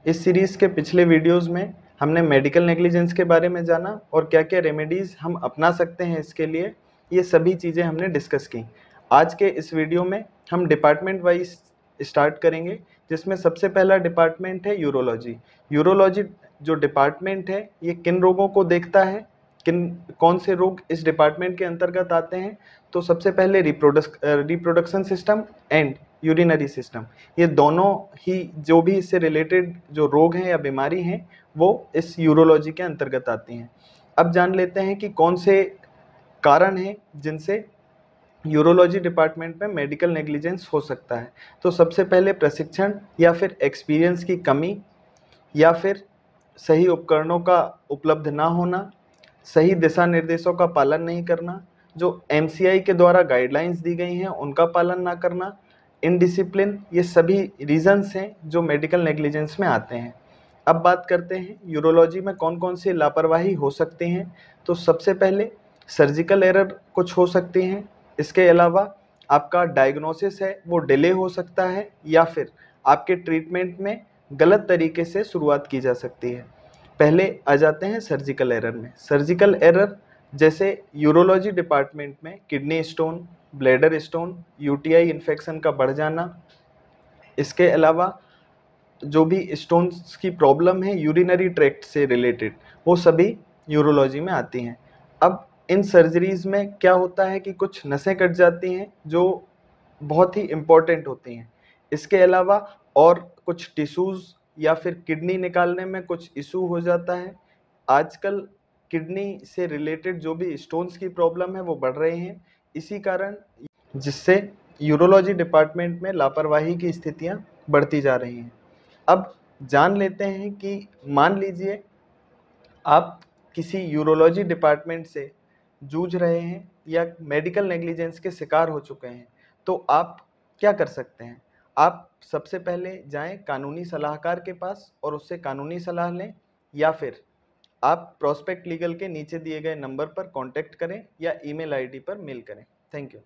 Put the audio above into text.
इस सीरीज़ के पिछले वीडियोस में हमने मेडिकल नेग्लिजेंस के बारे में जाना और क्या क्या रेमेडीज़ हम अपना सकते हैं इसके लिए, ये सभी चीज़ें हमने डिस्कस की। आज के इस वीडियो में हम डिपार्टमेंट वाइज स्टार्ट करेंगे, जिसमें सबसे पहला डिपार्टमेंट है यूरोलॉजी। यूरोलॉजी जो डिपार्टमेंट है ये किन रोगों को देखता है, कौन से रोग इस डिपार्टमेंट के अंतर्गत आते हैं। तो सबसे पहले reproduction system and urinary system, ये दोनों ही जो भी इससे रिलेटेड जो रोग हैं या बीमारी हैं वो इस यूरोलॉजी के अंतर्गत आती हैं। अब जान लेते हैं कि कौन से कारण हैं जिनसे यूरोलॉजी डिपार्टमेंट में मेडिकल नेग्लिजेंस हो सकता है। तो सबसे पहले प्रशिक्षण या फिर एक्सपीरियंस की कमी, या फिर सही उपकरणों का उपलब्ध ना होना, सही दिशा निर्देशों का पालन नहीं करना, जो एमसीआई के द्वारा गाइडलाइंस दी गई हैं उनका पालन ना करना, इनडिसिप्लिन, ये सभी रीजंस हैं जो मेडिकल नेग्लिजेंस में आते हैं। अब बात करते हैं यूरोलॉजी में कौन कौन सी लापरवाही हो सकती हैं। तो सबसे पहले सर्जिकल एरर कुछ हो सकती हैं। इसके अलावा आपका डायग्नोसिस है वो डिले हो सकता है, या फिर आपके ट्रीटमेंट में गलत तरीके से शुरुआत की जा सकती है। पहले आ जाते हैं सर्जिकल एरर में। सर्जिकल एरर जैसे यूरोलॉजी डिपार्टमेंट में kidney stone, bladder stone, UTI infection का बढ़ जाना, इसके अलावा जो भी स्टोन्स की प्रॉब्लम है यूरिनरी ट्रैक्ट से रिलेटेड, वो सभी यूरोलॉजी में आती हैं। अब इन सर्जरीज में क्या होता है कि कुछ नसें कट जाती हैं जो बहुत ही इम्पोर्टेंट होती हैं। इसके अलावा और कुछ टिश्यूज़ या फिर किडनी निकालने में कुछ इशू हो जाता है। आजकल किडनी से रिलेटेड जो भी स्टोन्स की प्रॉब्लम है वो बढ़ रही हैं, इसी कारण जिससे यूरोलॉजी डिपार्टमेंट में लापरवाही की स्थितियां बढ़ती जा रही हैं। अब जान लेते हैं कि मान लीजिए आप किसी यूरोलॉजी डिपार्टमेंट से जूझ रहे हैं या मेडिकल नेग्लिजेंस के शिकार हो चुके हैं, तो आप क्या कर सकते हैं। आप सबसे पहले जाएं कानूनी सलाहकार के पास और उससे कानूनी सलाह लें, या फिर आप प्रोस्पेक्ट लीगल के नीचे दिए गए नंबर पर कांटेक्ट करें या ईमेल आईडी पर मेल करें। Thank you.